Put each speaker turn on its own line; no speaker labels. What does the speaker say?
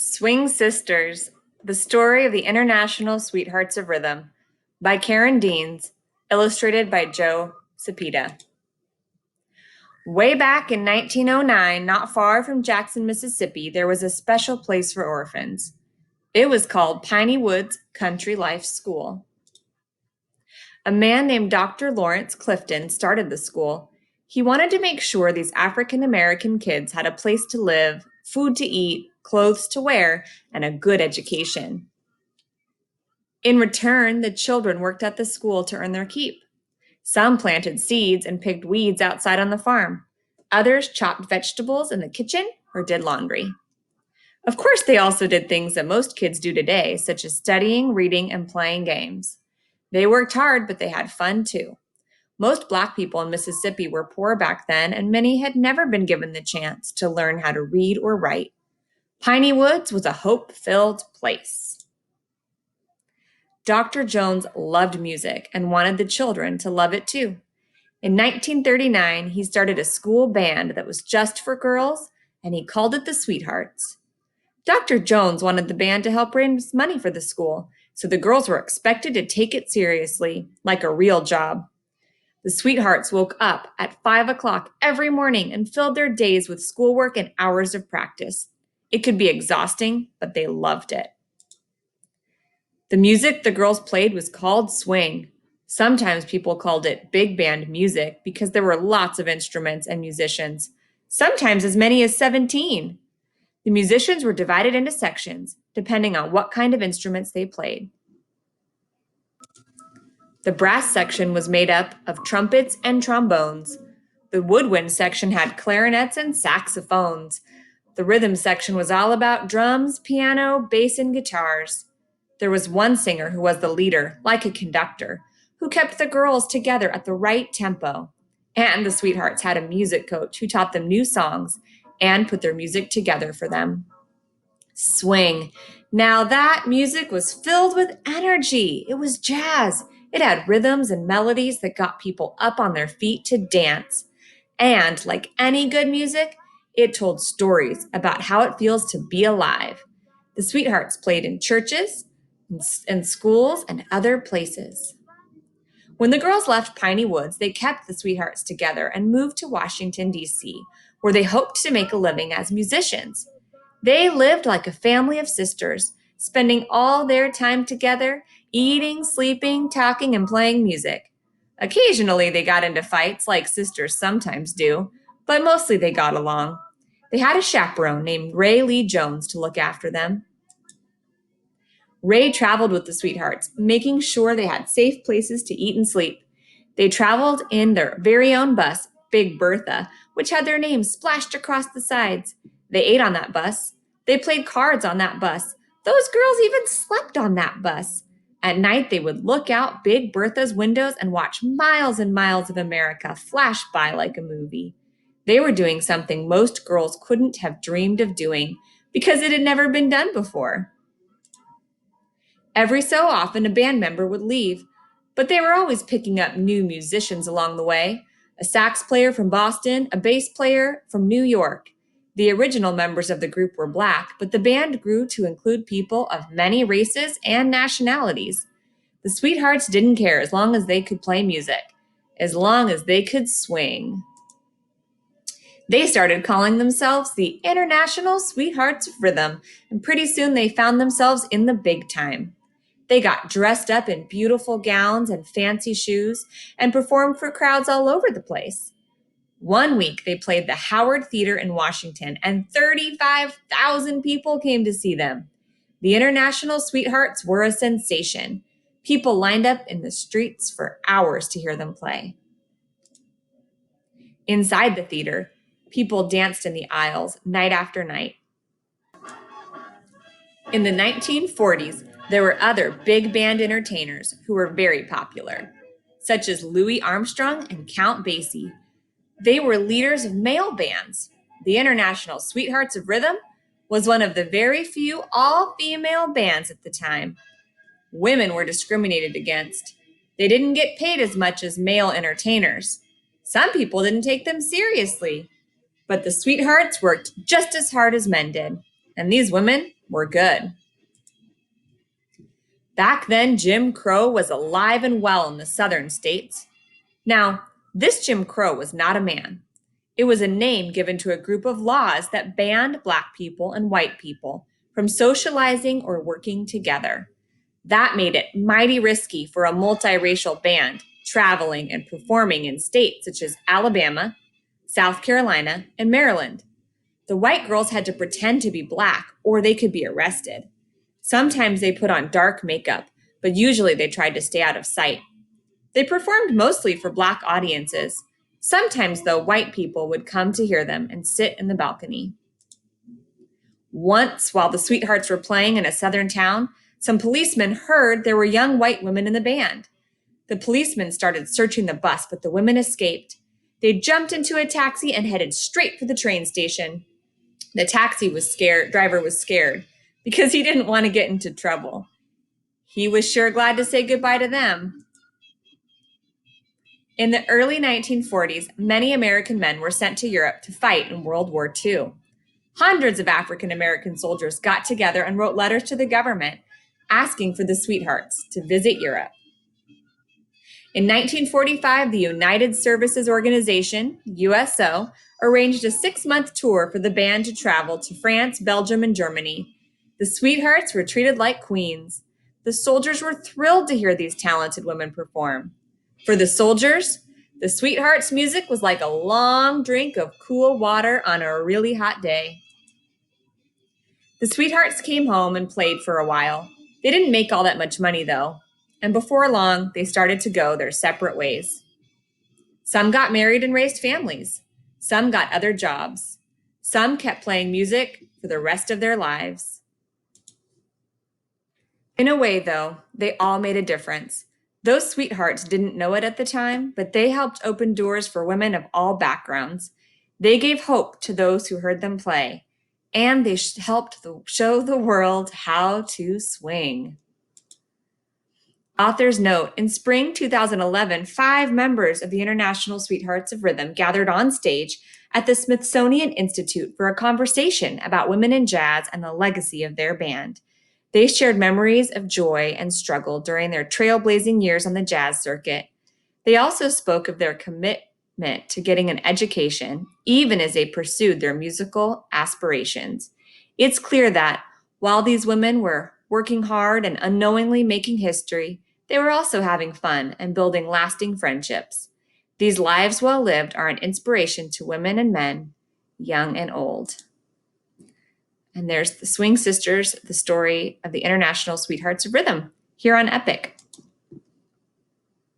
Swing Sisters: The Story of the International Sweethearts of Rhythm by Karen Deans, illustrated by Joe Cepeda. Way back in 1909, not far from Jackson, Mississippi, there was a special place for orphans. It was called Piney Woods Country Life School. A man named Dr. Lawrence Clifton started the school. He wanted to make sure these African American kids had a place to live, food to eat, clothes to wear, and a good education. In return, the children worked at the school to earn their keep. Some planted seeds and picked weeds outside on the farm. Others chopped vegetables in the kitchen or did laundry. Of course, they also did things that most kids do today, such as studying, reading, and playing games. They worked hard, but they had fun too. Most Black people in Mississippi were poor back then, and many had never been given the chance to learn how to read or write. Piney Woods was a hope-filled place. Dr. Jones loved music and wanted the children to love it too. In 1939, he started a school band that was just for girls, and he called it the Sweethearts. Dr. Jones wanted the band to help raise money for the school, so the girls were expected to take it seriously, like a real job. The Sweethearts woke up at 5 o'clock every morning and filled their days with schoolwork and hours of practice. It could be exhausting, but they loved it. The music the girls played was called swing. Sometimes people called it big band music because there were lots of instruments and musicians, sometimes as many as 17. The musicians were divided into sections, depending on what kind of instruments they played. The brass section was made up of trumpets and trombones. The woodwind section had clarinets and saxophones. The rhythm section was all about drums, piano, bass, and guitars. There was one singer who was the leader, like a conductor, who kept the girls together at the right tempo. And the Sweethearts had a music coach who taught them new songs and put their music together for them. Swing. Now that music was filled with energy. It was jazz. It had rhythms and melodies that got people up on their feet to dance. And like any good music, it told stories about how it feels to be alive. The Sweethearts played in churches, in schools, and other places. When the girls left Piney Woods, they kept the Sweethearts together and moved to Washington, D.C., where they hoped to make a living as musicians. They lived like a family of sisters, spending all their time together, eating, sleeping, talking, and playing music. Occasionally, they got into fights, like sisters sometimes do, but mostly they got along. They had a chaperone named Ray Lee Jones to look after them. Ray traveled with the Sweethearts, making sure they had safe places to eat and sleep. They traveled in their very own bus, Big Bertha, which had their names splashed across the sides. They ate on that bus. They played cards on that bus. Those girls even slept on that bus. At night, they would look out Big Bertha's windows and watch miles and miles of America flash by like a movie. They were doing something most girls couldn't have dreamed of doing because it had never been done before. Every so often, a band member would leave, but they were always picking up new musicians along the way. A sax player from Boston, a bass player from New York. The original members of the group were Black, but the band grew to include people of many races and nationalities. The Sweethearts didn't care as long as they could play music, as long as they could swing. They started calling themselves the International Sweethearts of Rhythm, and pretty soon they found themselves in the big time. They got dressed up in beautiful gowns and fancy shoes and performed for crowds all over the place. One week, they played the Howard Theater in Washington, and 35,000 people came to see them. The International Sweethearts were a sensation. People lined up in the streets for hours to hear them play. Inside the theater, people danced in the aisles night after night. In the 1940s, there were other big band entertainers who were very popular, such as Louis Armstrong and Count Basie. They were leaders of male bands. The International Sweethearts of Rhythm was one of the very few all-female bands at the time. Women were discriminated against. They didn't get paid as much as male entertainers. Some people didn't take them seriously. But the Sweethearts worked just as hard as men did. And these women were good. Back then, Jim Crow was alive and well in the southern states. Now, this Jim Crow was not a man. It was a name given to a group of laws that banned Black people and white people from socializing or working together. That made it mighty risky for a multiracial band traveling and performing in states such as Alabama, South Carolina, and Maryland. The white girls had to pretend to be Black or they could be arrested. Sometimes they put on dark makeup, but usually they tried to stay out of sight. They performed mostly for Black audiences. Sometimes, though, white people would come to hear them and sit in the balcony. Once, while the Sweethearts were playing in a southern town, some policemen heard there were young white women in the band. The policemen started searching the bus, but the women escaped. They jumped into a taxi and headed straight for the train station. The driver was scared because he didn't want to get into trouble. He was sure glad to say goodbye to them. In the early 1940s, many American men were sent to Europe to fight in World War II. Hundreds of African American soldiers got together and wrote letters to the government asking for the Sweethearts to visit Europe. In 1945, the United Services Organization, USO, arranged a 6-month tour for the band to travel to France, Belgium, and Germany. The Sweethearts were treated like queens. The soldiers were thrilled to hear these talented women perform. For the soldiers, the Sweethearts' music was like a long drink of cool water on a really hot day. The Sweethearts came home and played for a while. They didn't make all that much money, though, and before long, they started to go their separate ways. Some got married and raised families. Some got other jobs. Some kept playing music for the rest of their lives. In a way, though, they all made a difference. Those Sweethearts didn't know it at the time, but they helped open doors for women of all backgrounds. They gave hope to those who heard them play, and they helped show the world how to swing. Author's note, in spring 2011, 5 members of the International Sweethearts of Rhythm gathered on stage at the Smithsonian Institute for a conversation about women in jazz and the legacy of their band. They shared memories of joy and struggle during their trailblazing years on the jazz circuit. They also spoke of their commitment to getting an education, even as they pursued their musical aspirations. It's clear that while these women were working hard and unknowingly making history, they were also having fun and building lasting friendships. These lives well lived are an inspiration to women and men, young and old. And there's the Swing Sisters, the story of the International Sweethearts of Rhythm, here on Epic.